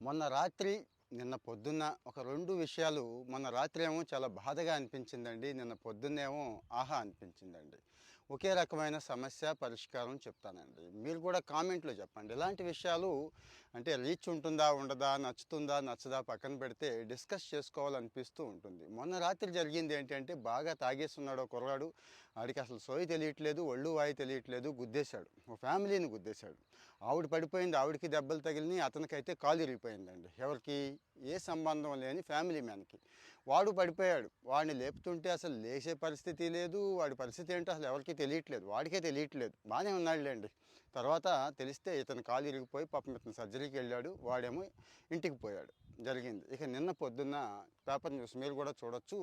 మొన్న రాత్రి, నిన్న పొద్దున్న ఒక 2 విషయాలు మొన్న రాత్రి ఏమో చాలా బాధగా అనిపించిందండి. నిన్న పొద్దున్నేమో ఆహా అనిపించిందండి. ఒకే రకమైన సమస్య పరిష్కారం చెప్తానండి. మీరు కూడా కామెంట్‌లో చెప్పండి. ఇలాంటి విషయాలు అంటే రీచ్ ఉంటుందా? ఉండదా? నచ్చుతుందా? నచ్చదా? పక్కన పెడితే డిస్కస్ చేసుకోవాలనిపిస్తూ ఉంటుంది. మొన్న రాత్రి జరిగింది ఏంటంటే బాగా తాగేసున్నాడు ఓ కుర్రాడు. ఆడికి అసలు సోయి తెలియట్లేదు, ఒళ్ళు వాయి తెలియట్లేదు. గుద్దేశాడు. ఓ ఫ్యామిలీని గుద్దేశాడు. ఆవిడ పడిపోయింది. ఆవిడకి దెబ్బలు తగిలినాయి. అతనికైతే కాలు ఇరిగిపోయిందండి. ఎవరికి? ఏ సంబంధం లేని ఫ్యామిలీ మ్యాన్‌కి. వాడు పడిపోయాడు. వాడిని లేపుతుంటే అసలు లేచే పరిస్థితి లేదు. వాడి పరిస్థితి ఏంటో అసలు ఎవరికీ తెలియట్లేదు. వాడికే తెలియట్లేదు. బాగానే ఉన్నాడులేండి. తర్వాత తెలిస్తే ఇతని కాలు ఇరిగిపోయి పాపం ఇతను సర్జరీకి వెళ్ళాడు. వాడేమో ఇంటికి పోయాడు. జరిగింది. ఇక నిన్న పొద్దున్న పేపర్ న్యూస్ మీరు కూడా చూడొచ్చు.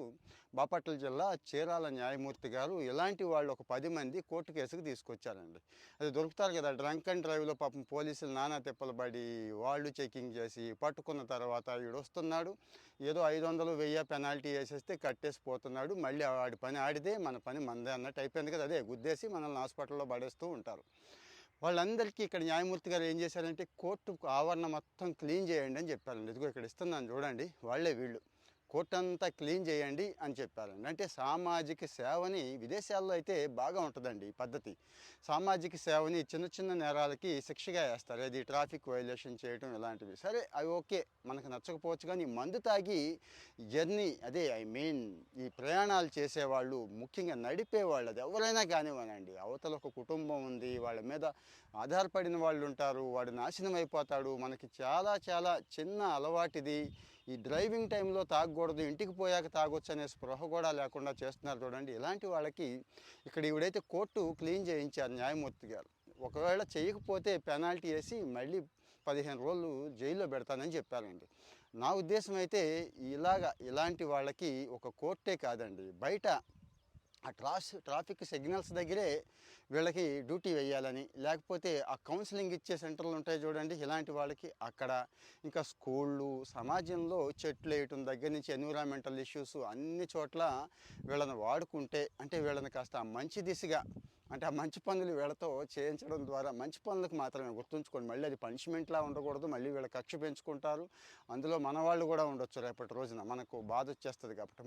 బాపట్ల జిల్లా చీరాల న్యాయమూర్తి గారు ఇలాంటి వాళ్ళు ఒక 10 మంది కోర్టు కేసుకు తీసుకొచ్చారండి. అది దొరుకుతారు కదా, డ్రంక్ అండ్ డ్రైవ్లో పాపం పోలీసులు నానా తిప్పలు పడి వాళ్ళు చెకింగ్ చేసి పట్టుకున్న తర్వాత వీడు వస్తున్నాడు, ఏదో 500 1000 పెనాల్టీ వేసేస్తే కట్టేసి పోతున్నాడు. మళ్ళీ వాడి పని ఆడిదే, మన పని మనదే అన్నట్టు అయిపోయింది కదా. అదే గుద్దేసి మనల్ని హాస్పిటల్లో పడేస్తూ ఉంటారు. వాళ్ళందరికీ ఇక్కడ న్యాయమూర్తి గారు ఏం చేశారంటే కోర్టు ఆవరణ మొత్తం క్లీన్ చేయండి అని చెప్పారండి. ఇదిగో ఇక్కడ ఇస్తున్నాను చూడండి, వాళ్ళే వీళ్ళు. కోర్టు అంతా క్లీన్ చేయండి అని చెప్పారండి. అంటే సామాజిక సేవని విదేశాల్లో అయితే బాగా ఉంటుందండి ఈ పద్ధతి. సామాజిక సేవని చిన్న చిన్న నేరాలకి శిక్షగా వేస్తారు. అది ట్రాఫిక్ వైలేషన్ చేయడం ఇలాంటివి. సరే అవి ఓకే, మనకు నచ్చకపోవచ్చు. కానీ మందు తాగి జర్నీ అదే ఐ మీన్ ఈ ప్రయాణాలు చేసేవాళ్ళు, ముఖ్యంగా నడిపేవాళ్ళు, అది ఎవరైనా కానివ్వనండి, అవతల ఒక కుటుంబం ఉంది, వాళ్ళ మీద ఆధారపడిన వాళ్ళు ఉంటారు, వాడు నాశనం అయిపోతాడు. మనకి చాలా చాలా చిన్న అలవాటిది. ఈ డ్రైవింగ్ టైంలో తాగకూడదు, ఇంటికి పోయాక తాగొచ్చు అనే స్పృహ కూడా లేకుండా చేస్తున్నారు చూడండి. ఇలాంటి వాళ్ళకి ఇక్కడ ఈవిడైతే కోర్టు క్లీన్ చేయించారు న్యాయమూర్తి గారు. ఒకవేళ చేయకపోతే పెనాల్టీ వేసి మళ్ళీ 15 రోజులు జైల్లో పెడతానని చెప్పారండి. నా ఉద్దేశం అయితే ఇలాంటి వాళ్ళకి ఒక కోర్టే కాదండి, బయట ఆ ట్రాఫిక్ సిగ్నల్స్ దగ్గరే వీళ్ళకి డ్యూటీ వేయాలని, లేకపోతే ఆ కౌన్సిలింగ్ ఇచ్చే సెంటర్లు ఉంటాయి చూడండి, ఇలాంటి వాళ్ళకి అక్కడ, ఇంకా స్కూళ్ళు, సమాజంలో చెట్లు వేయటం దగ్గర నుంచి ఎన్విరాన్మెంటల్ ఇష్యూస్ అన్ని చోట్ల వీళ్ళని వాడుకుంటే, అంటే వీళ్ళని కాస్త మంచి దిశగా, అంటే ఆ మంచి పనులు వీళ్ళతో చేయించడం ద్వారా, మంచి పనులకు మాత్రమే గుర్తుంచుకోండి, మళ్ళీ అది పనిష్మెంట్లా ఉండకూడదు. మళ్ళీ వీళ్ళ కక్ష పెంచుకుంటారు. అందులో మన వాళ్ళు కూడా ఉండొచ్చు రేపటి రోజున, మనకు బాధ వచ్చేస్తుంది. కాబట్టి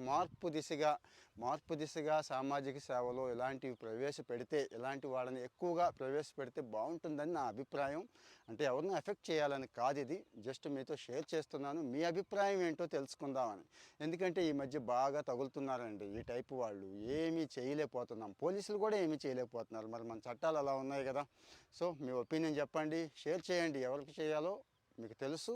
మార్పు దిశగా సామాజిక సేవలో ఇలాంటివి ప్రవేశపెడితే, ఇలాంటి వాళ్ళని ఎక్కువగా ప్రవేశపెడితే బాగుంటుందని నా అభిప్రాయం. అంటే ఎవరిని ఎఫెక్ట్ చేయాలని కాదు, ఇది జస్ట్ మీతో షేర్ చేస్తున్నాను. మీ అభిప్రాయం ఏంటో తెలుసుకుందామని. ఎందుకంటే ఈ మధ్య బాగా తగులుతున్నారండి ఈ టైపు వాళ్ళు. ఏమీ చేయలేకపోతున్నాం, పోలీసులు కూడా ఏమీ చేయలేకపోతున్నారు. మరి మన చట్టాలు అలా ఉన్నాయి కదా. సో మీ ఒపీనియన్ చెప్పండి, షేర్ చేయండి, ఎవరికి చేయాలో మీకు తెలుసు.